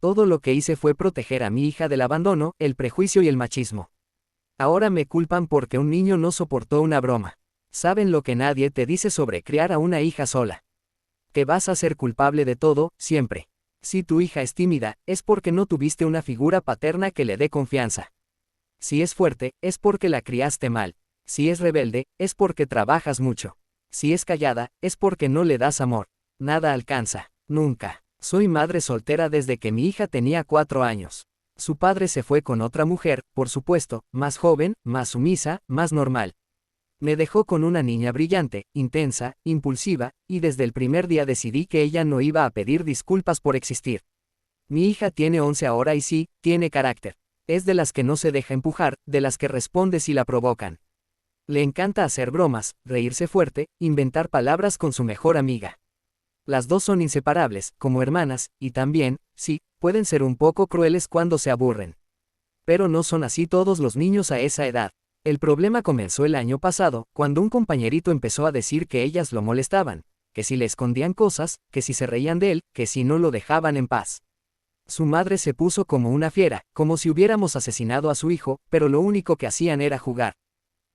Todo lo que hice fue proteger a mi hija del abandono, el prejuicio y el machismo. Ahora me culpan porque un niño no soportó una broma. Saben lo que nadie te dice sobre criar a una hija sola. Que vas a ser culpable de todo, siempre. Si tu hija es tímida, es porque no tuviste una figura paterna que le dé confianza. Si es fuerte, es porque la criaste mal. Si es rebelde, es porque trabajas mucho. Si es callada, es porque no le das amor. Nada alcanza, nunca. Soy madre soltera desde que mi hija tenía 4 años. Su padre se fue con otra mujer, por supuesto, más joven, más sumisa, más normal. Me dejó con una niña brillante, intensa, impulsiva, y desde el primer día decidí que ella no iba a pedir disculpas por existir. Mi hija tiene 11 ahora y sí, tiene carácter. Es de las que no se deja empujar, de las que responde si la provocan. Le encanta hacer bromas, reírse fuerte, inventar palabras con su mejor amiga. Las dos son inseparables, como hermanas, y también, sí, pueden ser un poco crueles cuando se aburren. Pero no son así todos los niños a esa edad. El problema comenzó el año pasado, cuando un compañerito empezó a decir que ellas lo molestaban, que si le escondían cosas, que si se reían de él, que si no lo dejaban en paz. Su madre se puso como una fiera, como si hubiéramos asesinado a su hijo, pero lo único que hacían era jugar.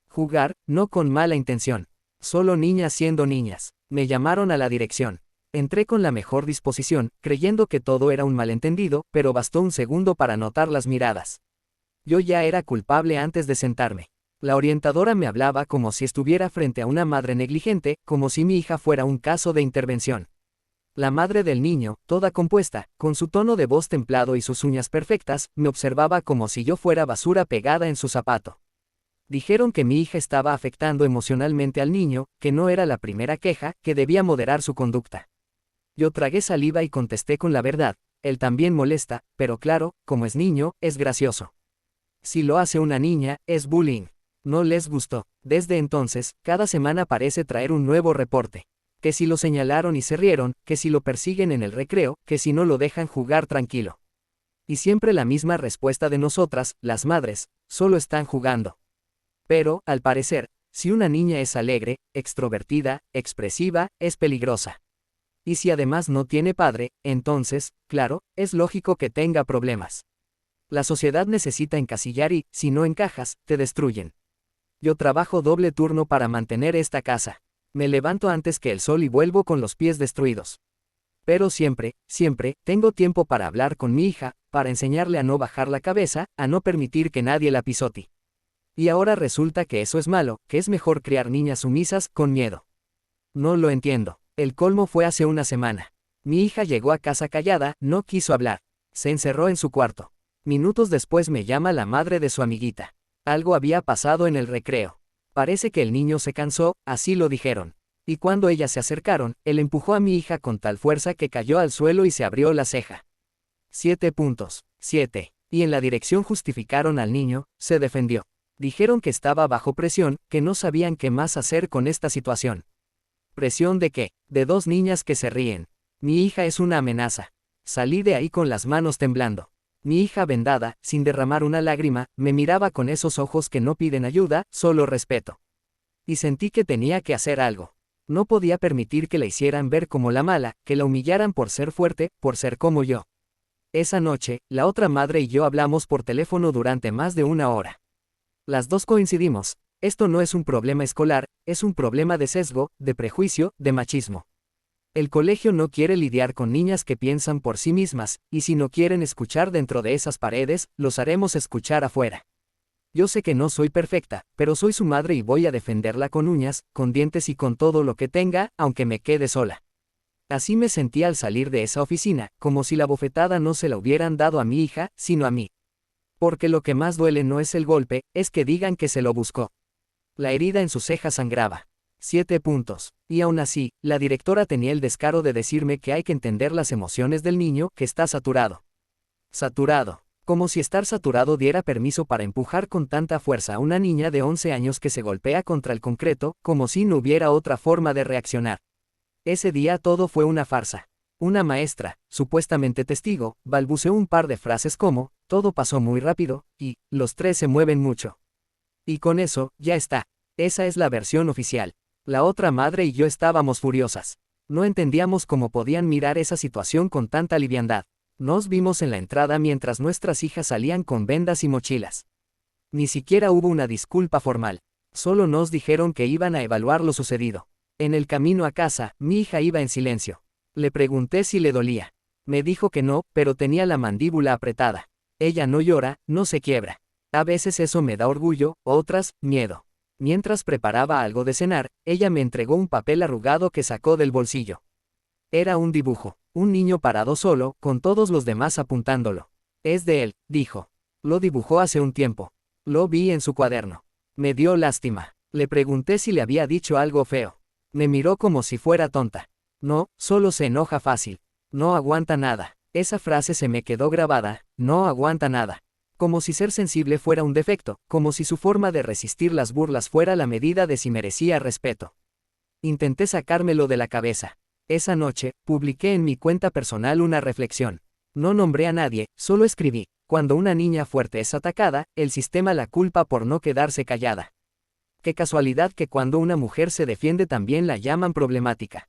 Jugar, no con mala intención. Solo niñas siendo niñas. Me llamaron a la dirección. Entré con la mejor disposición, creyendo que todo era un malentendido, pero bastó un segundo para notar las miradas. Yo ya era culpable antes de sentarme. La orientadora me hablaba como si estuviera frente a una madre negligente, como si mi hija fuera un caso de intervención. La madre del niño, toda compuesta, con su tono de voz templado y sus uñas perfectas, me observaba como si yo fuera basura pegada en su zapato. Dijeron que mi hija estaba afectando emocionalmente al niño, que no era la primera queja, que debía moderar su conducta. Yo tragué saliva y contesté con la verdad. Él también molesta, pero claro, como es niño, es gracioso. Si lo hace una niña, es bullying. No les gustó. Desde entonces, cada semana parece traer un nuevo reporte. Que si lo señalaron y se rieron, que si lo persiguen en el recreo, que si no lo dejan jugar tranquilo. Y siempre la misma respuesta de nosotras, las madres, solo están jugando. Pero, al parecer, si una niña es alegre, extrovertida, expresiva, es peligrosa. Y si además no tiene padre, entonces, claro, es lógico que tenga problemas. La sociedad necesita encasillar y, si no encajas, te destruyen. Yo trabajo doble turno para mantener esta casa. Me levanto antes que el sol y vuelvo con los pies destruidos. Pero siempre, siempre, tengo tiempo para hablar con mi hija, para enseñarle a no bajar la cabeza, a no permitir que nadie la pisote. Y ahora resulta que eso es malo, que es mejor criar niñas sumisas, con miedo. No lo entiendo. El colmo fue hace una semana. Mi hija llegó a casa callada, no quiso hablar. Se encerró en su cuarto. Minutos después me llama la madre de su amiguita. Algo había pasado en el recreo. Parece que el niño se cansó, así lo dijeron. Y cuando ellas se acercaron, él empujó a mi hija con tal fuerza que cayó al suelo y se abrió la ceja. 7 puntos. 7. Y en la dirección justificaron al niño, se defendió. Dijeron que estaba bajo presión, que no sabían qué más hacer con esta situación. ¿Presión de qué? De 2 niñas que se ríen. Mi hija es una amenaza. Salí de ahí con las manos temblando. Mi hija vendada, sin derramar una lágrima, me miraba con esos ojos que no piden ayuda, solo respeto. Y sentí que tenía que hacer algo. No podía permitir que la hicieran ver como la mala, que la humillaran por ser fuerte, por ser como yo. Esa noche, la otra madre y yo hablamos por teléfono durante más de 1 hora. Las dos coincidimos, esto no es un problema escolar, es un problema de sesgo, de prejuicio, de machismo. El colegio no quiere lidiar con niñas que piensan por sí mismas, y si no quieren escuchar dentro de esas paredes, los haremos escuchar afuera. Yo sé que no soy perfecta, pero soy su madre y voy a defenderla con uñas, con dientes y con todo lo que tenga, aunque me quede sola. Así me sentí al salir de esa oficina, como si la bofetada no se la hubieran dado a mi hija, sino a mí. Porque lo que más duele no es el golpe, es que digan que se lo buscó. La herida en su ceja sangraba. 7 puntos. Y aún así, la directora tenía el descaro de decirme que hay que entender las emociones del niño, que está saturado. Saturado. Como si estar saturado diera permiso para empujar con tanta fuerza a una niña de 11 años que se golpea contra el concreto, como si no hubiera otra forma de reaccionar. Ese día todo fue una farsa. Una maestra, supuestamente testigo, balbuceó un par de frases como, todo pasó muy rápido, y, los 3 se mueven mucho. Y con eso, ya está. Esa es la versión oficial. La otra madre y yo estábamos furiosas. No entendíamos cómo podían mirar esa situación con tanta liviandad. Nos vimos en la entrada mientras nuestras hijas salían con vendas y mochilas. Ni siquiera hubo una disculpa formal. Solo nos dijeron que iban a evaluar lo sucedido. En el camino a casa, mi hija iba en silencio. Le pregunté si le dolía. Me dijo que no, pero tenía la mandíbula apretada. Ella no llora, no se quiebra. A veces eso me da orgullo, otras, miedo. Mientras preparaba algo de cenar, ella me entregó un papel arrugado que sacó del bolsillo. Era un dibujo, un niño parado solo, con todos los demás apuntándolo. Es de él, dijo. Lo dibujó hace un tiempo. Lo vi en su cuaderno. Me dio lástima. Le pregunté si le había dicho algo feo. Me miró como si fuera tonta. No, solo se enoja fácil. No aguanta nada. Esa frase se me quedó grabada, no aguanta nada. Como si ser sensible fuera un defecto, como si su forma de resistir las burlas fuera la medida de si merecía respeto. Intenté sacármelo de la cabeza. Esa noche, publiqué en mi cuenta personal una reflexión. No nombré a nadie, solo escribí: cuando una niña fuerte es atacada, el sistema la culpa por no quedarse callada. Qué casualidad que cuando una mujer se defiende también la llaman problemática.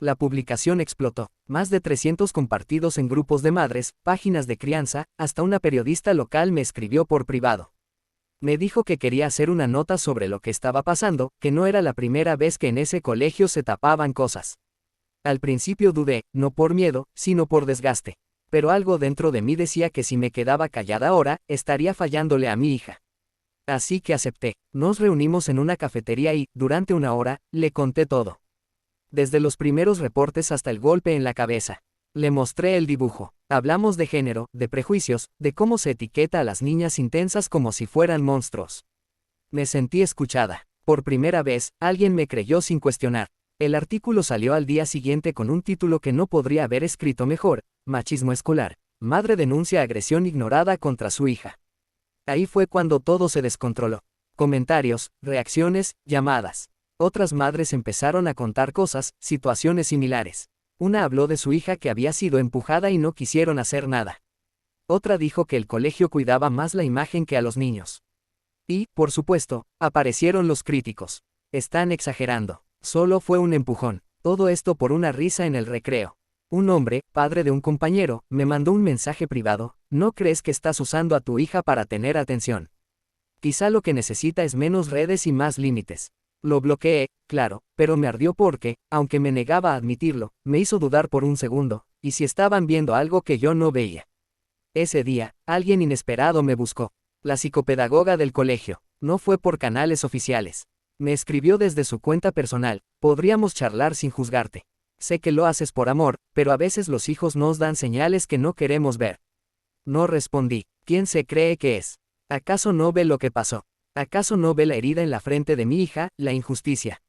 La publicación explotó. Más de 300 compartidos en grupos de madres, páginas de crianza, hasta una periodista local me escribió por privado. Me dijo que quería hacer una nota sobre lo que estaba pasando, que no era la primera vez que en ese colegio se tapaban cosas. Al principio dudé, no por miedo, sino por desgaste. Pero algo dentro de mí decía que si me quedaba callada ahora, estaría fallándole a mi hija. Así que acepté. Nos reunimos en una cafetería y, durante una hora, le conté todo. Desde los primeros reportes hasta el golpe en la cabeza. Le mostré el dibujo. Hablamos de género, de prejuicios, de cómo se etiqueta a las niñas intensas como si fueran monstruos. Me sentí escuchada. Por primera vez, alguien me creyó sin cuestionar. El artículo salió al día siguiente con un título que no podría haber escrito mejor: Machismo escolar. Madre denuncia agresión ignorada contra su hija. Ahí fue cuando todo se descontroló. Comentarios, reacciones, llamadas. Otras madres empezaron a contar cosas, situaciones similares. Una habló de su hija que había sido empujada y no quisieron hacer nada. Otra dijo que el colegio cuidaba más la imagen que a los niños. Y, por supuesto, aparecieron los críticos. Están exagerando. Solo fue un empujón. Todo esto por una risa en el recreo. Un hombre, padre de un compañero, me mandó un mensaje privado: ¿no crees que estás usando a tu hija para tener atención? Quizá lo que necesita es menos redes y más límites. Lo bloqueé, claro, pero me ardió porque, aunque me negaba a admitirlo, me hizo dudar por un segundo, ¿y si estaban viendo algo que yo no veía? Ese día, alguien inesperado me buscó. La psicopedagoga del colegio. No fue por canales oficiales. Me escribió desde su cuenta personal: podríamos charlar sin juzgarte. Sé que lo haces por amor, pero a veces los hijos nos dan señales que no queremos ver. No respondí. ¿Quién se cree que es? ¿Acaso no ve lo que pasó? ¿Acaso no ve la herida en la frente de mi hija, la injusticia?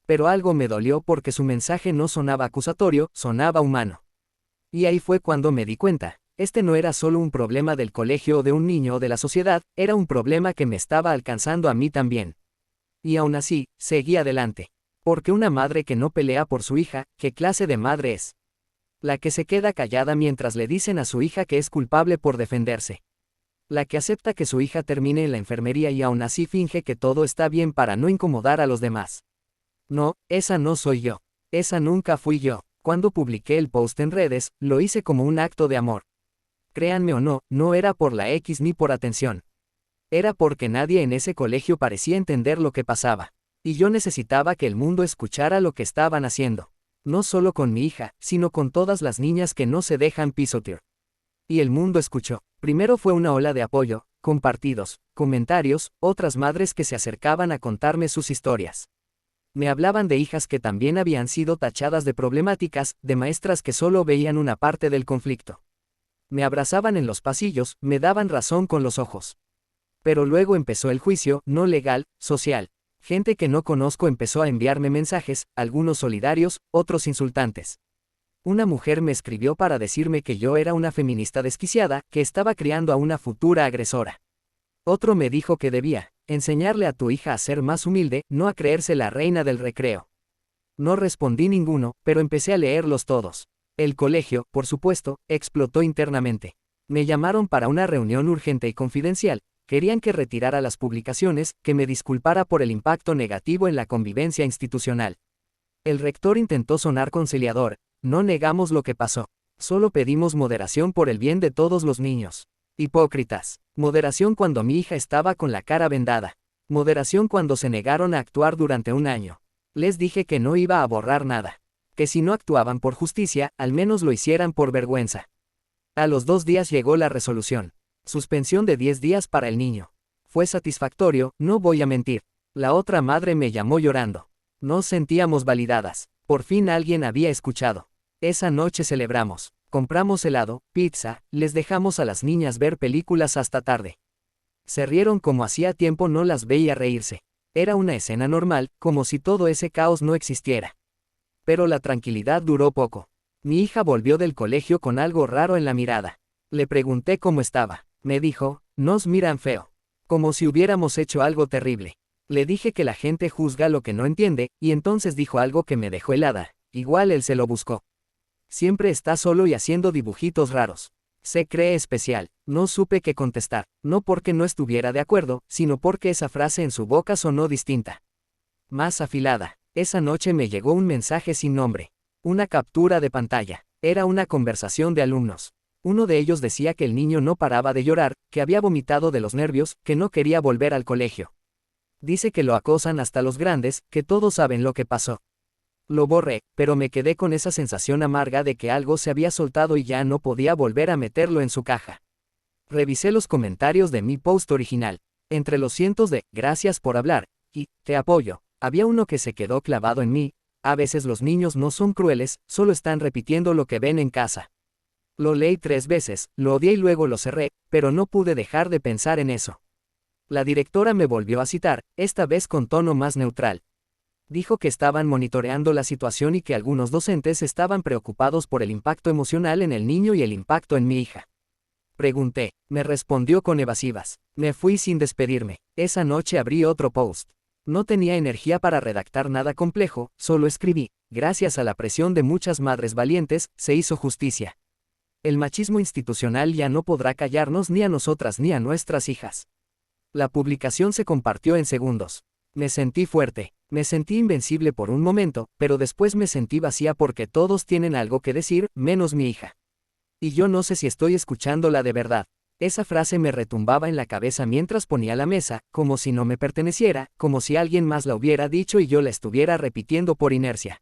Pero algo me dolió porque su mensaje no sonaba acusatorio, sonaba humano. Y ahí fue cuando me di cuenta. Este no era solo un problema del colegio o de un niño o de la sociedad, era un problema que me estaba alcanzando a mí también. Y aún así, seguí adelante. Porque una madre que no pelea por su hija, ¿qué clase de madre es? La que se queda callada mientras le dicen a su hija que es culpable por defenderse. La que acepta que su hija termine en la enfermería y aún así finge que todo está bien para no incomodar a los demás. No, esa no soy yo. Esa nunca fui yo. Cuando publiqué el post en redes, lo hice como un acto de amor. Créanme o no, no era por la X ni por atención. Era porque nadie en ese colegio parecía entender lo que pasaba. Y yo necesitaba que el mundo escuchara lo que estaban haciendo. No solo con mi hija, sino con todas las niñas que no se dejan pisotear. Y el mundo escuchó. Primero fue una ola de apoyo, compartidos, comentarios, otras madres que se acercaban a contarme sus historias. Me hablaban de hijas que también habían sido tachadas de problemáticas, de maestras que solo veían una parte del conflicto. Me abrazaban en los pasillos, me daban razón con los ojos. Pero luego empezó el juicio, no legal, social. Gente que no conozco empezó a enviarme mensajes, algunos solidarios, otros insultantes. Una mujer me escribió para decirme que yo era una feminista desquiciada, que estaba criando a una futura agresora. Otro me dijo que debía enseñarle a tu hija a ser más humilde, no a creerse la reina del recreo. No respondí ninguno, pero empecé a leerlos todos. El colegio, por supuesto, explotó internamente. Me llamaron para una reunión urgente y confidencial. Querían que retirara las publicaciones, que me disculpara por el impacto negativo en la convivencia institucional. El rector intentó sonar conciliador: no negamos lo que pasó. Solo pedimos moderación por el bien de todos los niños. Hipócritas. Moderación cuando mi hija estaba con la cara vendada. Moderación cuando se negaron a actuar durante un año. Les dije que no iba a borrar nada. Que si no actuaban por justicia, al menos lo hicieran por vergüenza. A los 2 días llegó la resolución. Suspensión de 10 días para el niño. Fue satisfactorio, no voy a mentir. La otra madre me llamó llorando. Nos sentíamos validadas. Por fin alguien había escuchado. Esa noche celebramos. Compramos helado, pizza, les dejamos a las niñas ver películas hasta tarde. Se rieron como hacía tiempo no las veía reírse. Era una escena normal, como si todo ese caos no existiera. Pero la tranquilidad duró poco. Mi hija volvió del colegio con algo raro en la mirada. Le pregunté cómo estaba. Me dijo, nos miran feo. Como si hubiéramos hecho algo terrible. Le dije que la gente juzga lo que no entiende, y entonces dijo algo que me dejó helada. Igual él se lo buscó. Siempre está solo y haciendo dibujitos raros. Se cree especial. No supe qué contestar, no porque no estuviera de acuerdo, sino porque esa frase en su boca sonó distinta. Más afilada. Esa noche me llegó un mensaje sin nombre. Una captura de pantalla. Era una conversación de alumnos. Uno de ellos decía que el niño no paraba de llorar, que había vomitado de los nervios, que no quería volver al colegio. Dice que lo acosan hasta los grandes, que todos saben lo que pasó. Lo borré, pero me quedé con esa sensación amarga de que algo se había soltado y ya no podía volver a meterlo en su caja. Revisé los comentarios de mi post original. Entre los cientos de "gracias por hablar" y "te apoyo", había uno que se quedó clavado en mí. A veces los niños no son crueles, solo están repitiendo lo que ven en casa. Lo leí 3 veces, lo odié y luego lo cerré, pero no pude dejar de pensar en eso. La directora me volvió a citar, esta vez con tono más neutral. Dijo que estaban monitoreando la situación y que algunos docentes estaban preocupados por el impacto emocional en el niño y el impacto en mi hija. Pregunté, me respondió con evasivas. Me fui sin despedirme. Esa noche abrí otro post. No tenía energía para redactar nada complejo, solo escribí, gracias a la presión de muchas madres valientes, se hizo justicia. El machismo institucional ya no podrá callarnos ni a nosotras ni a nuestras hijas. La publicación se compartió en segundos. Me sentí fuerte, me sentí invencible por un momento, pero después me sentí vacía porque todos tienen algo que decir, menos mi hija. Y yo no sé si estoy escuchándola de verdad. Esa frase me retumbaba en la cabeza mientras ponía la mesa, como si no me perteneciera, como si alguien más la hubiera dicho y yo la estuviera repitiendo por inercia.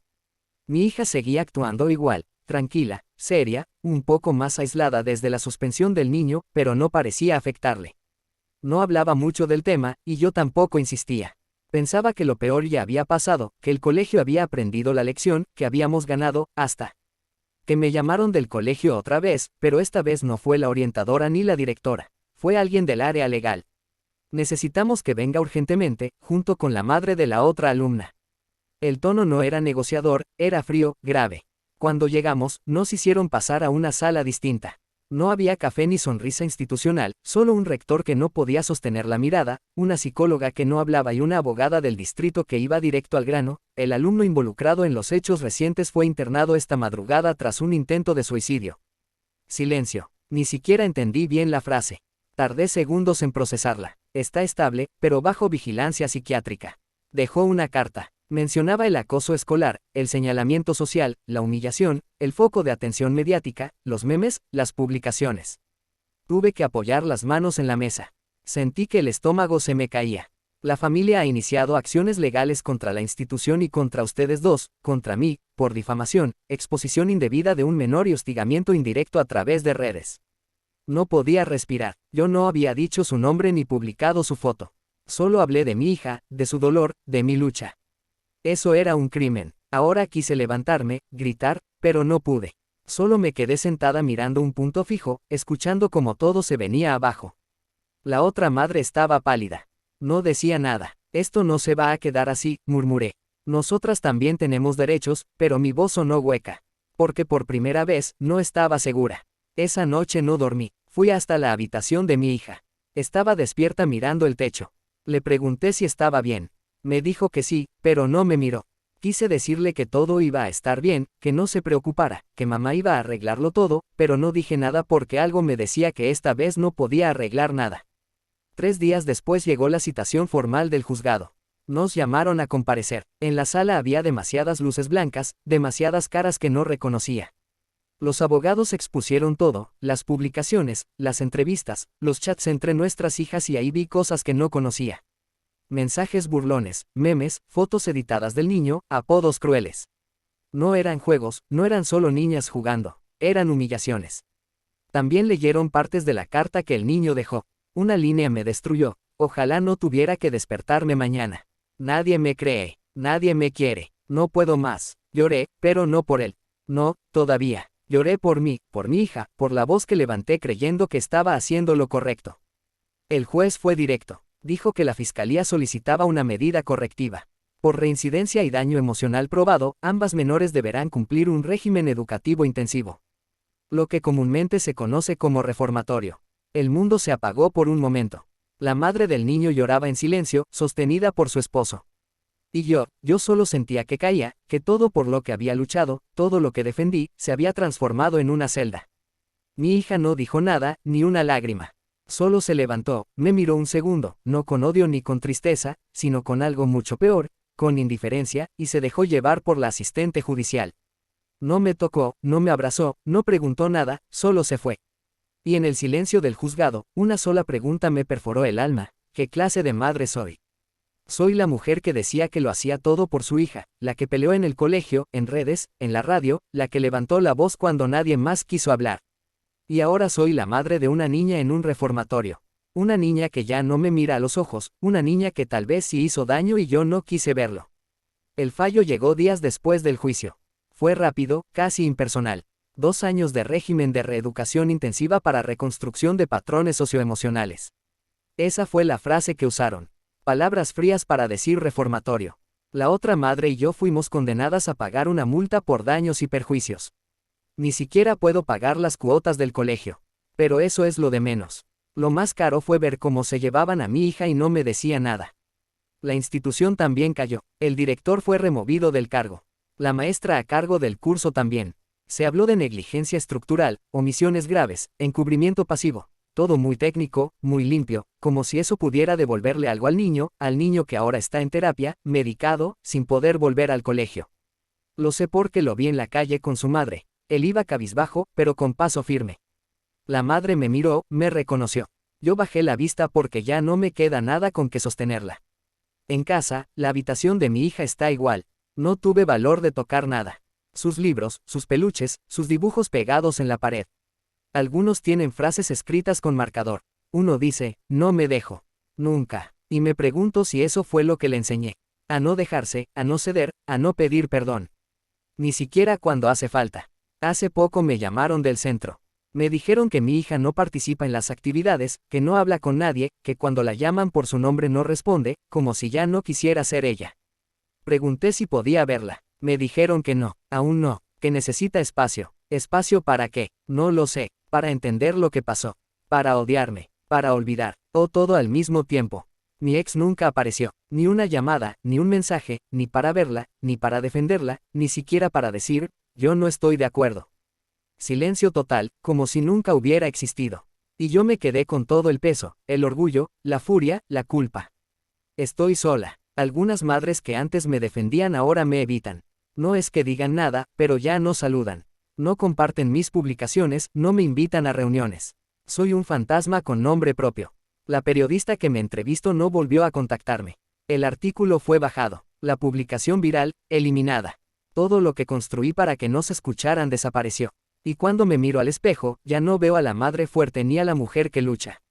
Mi hija seguía actuando igual, tranquila, seria, un poco más aislada desde la suspensión del niño, pero no parecía afectarle. No hablaba mucho del tema, y yo tampoco insistía. Pensaba que lo peor ya había pasado, que el colegio había aprendido la lección, que habíamos ganado, hasta que me llamaron del colegio otra vez, pero esta vez no fue la orientadora ni la directora, fue alguien del área legal. Necesitamos que venga urgentemente, junto con la madre de la otra alumna. El tono no era negociador, era frío, grave. Cuando llegamos, nos hicieron pasar a una sala distinta. No había café ni sonrisa institucional, solo un rector que no podía sostener la mirada, una psicóloga que no hablaba y una abogada del distrito que iba directo al grano. El alumno involucrado en los hechos recientes fue internado esta madrugada tras un intento de suicidio. Silencio. Ni siquiera entendí bien la frase. Tardé segundos en procesarla. Está estable, pero bajo vigilancia psiquiátrica. Dejó una carta. Mencionaba el acoso escolar, el señalamiento social, la humillación, el foco de atención mediática, los memes, las publicaciones. Tuve que apoyar las manos en la mesa. Sentí que el estómago se me caía. La familia ha iniciado acciones legales contra la institución y contra ustedes dos, contra mí, por difamación, exposición indebida de un menor y hostigamiento indirecto a través de redes. No podía respirar. Yo no había dicho su nombre ni publicado su foto. Solo hablé de mi hija, de su dolor, de mi lucha. Eso era un crimen. Ahora quise levantarme, gritar, pero no pude. Solo me quedé sentada mirando un punto fijo, escuchando cómo todo se venía abajo. La otra madre estaba pálida. No decía nada. Esto no se va a quedar así, murmuré. Nosotras también tenemos derechos, pero mi voz sonó hueca. Porque por primera vez, no estaba segura. Esa noche no dormí. Fui hasta la habitación de mi hija. Estaba despierta mirando el techo. Le pregunté si estaba bien. Me dijo que sí, pero no me miró. Quise decirle que todo iba a estar bien, que no se preocupara, que mamá iba a arreglarlo todo, pero no dije nada porque algo me decía que esta vez no podía arreglar nada. 3 días después llegó la citación formal del juzgado. Nos llamaron a comparecer. En la sala había demasiadas luces blancas, demasiadas caras que no reconocía. Los abogados expusieron todo, las publicaciones, las entrevistas, los chats entre nuestras hijas y ahí vi cosas que no conocía. Mensajes burlones, memes, fotos editadas del niño, apodos crueles. No eran juegos, no eran solo niñas jugando, eran humillaciones. También leyeron partes de la carta que el niño dejó. Una línea me destruyó, ojalá no tuviera que despertarme mañana. Nadie me cree, nadie me quiere, no puedo más. Lloré, pero no por él. No, todavía. Lloré por mí, por mi hija, por la voz que levanté creyendo que estaba haciendo lo correcto. El juez fue directo. Dijo que la fiscalía solicitaba una medida correctiva. Por reincidencia y daño emocional probado, ambas menores deberán cumplir un régimen educativo intensivo. Lo que comúnmente se conoce como reformatorio. El mundo se apagó por un momento. La madre del niño lloraba en silencio, sostenida por su esposo. Y yo solo sentía que caía, que todo por lo que había luchado, todo lo que defendí, se había transformado en una celda. Mi hija no dijo nada, ni una lágrima. Solo se levantó, me miró un segundo, no con odio ni con tristeza, sino con algo mucho peor, con indiferencia, y se dejó llevar por la asistente judicial. No me tocó, no me abrazó, no preguntó nada, solo se fue. Y en el silencio del juzgado, una sola pregunta me perforó el alma: ¿qué clase de madre soy? Soy la mujer que decía que lo hacía todo por su hija, la que peleó en el colegio, en redes, en la radio, la que levantó la voz cuando nadie más quiso hablar. Y ahora soy la madre de una niña en un reformatorio. Una niña que ya no me mira a los ojos, una niña que tal vez sí hizo daño y yo no quise verlo. El fallo llegó días después del juicio. Fue rápido, casi impersonal. 2 años de régimen de reeducación intensiva para reconstrucción de patrones socioemocionales. Esa fue la frase que usaron. Palabras frías para decir reformatorio. La otra madre y yo fuimos condenadas a pagar una multa por daños y perjuicios. Ni siquiera puedo pagar las cuotas del colegio. Pero eso es lo de menos. Lo más caro fue ver cómo se llevaban a mi hija y no me decía nada. La institución también cayó. El director fue removido del cargo. La maestra a cargo del curso también. Se habló de negligencia estructural, omisiones graves, encubrimiento pasivo. Todo muy técnico, muy limpio, como si eso pudiera devolverle algo al niño que ahora está en terapia, medicado, sin poder volver al colegio. Lo sé porque lo vi en la calle con su madre. Él iba cabizbajo, pero con paso firme. La madre me miró, me reconoció. Yo bajé la vista porque ya no me queda nada con que sostenerla. En casa, la habitación de mi hija está igual. No tuve valor de tocar nada. Sus libros, sus peluches, sus dibujos pegados en la pared. Algunos tienen frases escritas con marcador. Uno dice, no me dejo. Nunca. Y me pregunto si eso fue lo que le enseñé. A no dejarse, a no ceder, a no pedir perdón. Ni siquiera cuando hace falta. Hace poco me llamaron del centro. Me dijeron que mi hija no participa en las actividades, que no habla con nadie, que cuando la llaman por su nombre no responde, como si ya no quisiera ser ella. Pregunté si podía verla. Me dijeron que no, aún no, que necesita espacio. ¿Espacio para qué? No lo sé. Para entender lo que pasó. Para odiarme. Para olvidar. O todo al mismo tiempo. Mi ex nunca apareció. Ni una llamada, ni un mensaje, ni para verla, ni para defenderla, ni siquiera para decir, yo no estoy de acuerdo. Silencio total, como si nunca hubiera existido. Y yo me quedé con todo el peso, el orgullo, la furia, la culpa. Estoy sola. Algunas madres que antes me defendían ahora me evitan. No es que digan nada, pero ya no saludan. No comparten mis publicaciones, no me invitan a reuniones. Soy un fantasma con nombre propio. La periodista que me entrevistó no volvió a contactarme. El artículo fue bajado. La publicación viral, eliminada. Todo lo que construí para que no se escucharan desapareció. Y cuando me miro al espejo, ya no veo a la madre fuerte ni a la mujer que lucha.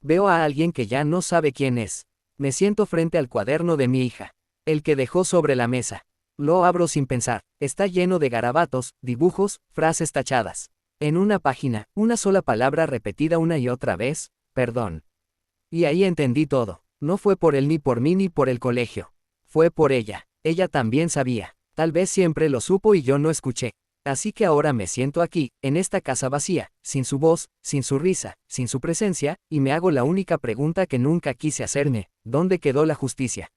Veo a alguien que ya no sabe quién es. Me siento frente al cuaderno de mi hija. El que dejó sobre la mesa. Lo abro sin pensar. Está lleno de garabatos, dibujos, frases tachadas. En una página, una sola palabra repetida una y otra vez, perdón. Y ahí entendí todo. No fue por él ni por mí ni por el colegio. Fue por ella. Ella también sabía. Tal vez siempre lo supo y yo no escuché. Así que ahora me siento aquí, en esta casa vacía, sin su voz, sin su risa, sin su presencia, y me hago la única pregunta que nunca quise hacerme: ¿dónde quedó la justicia?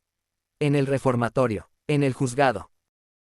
En el reformatorio, en el juzgado.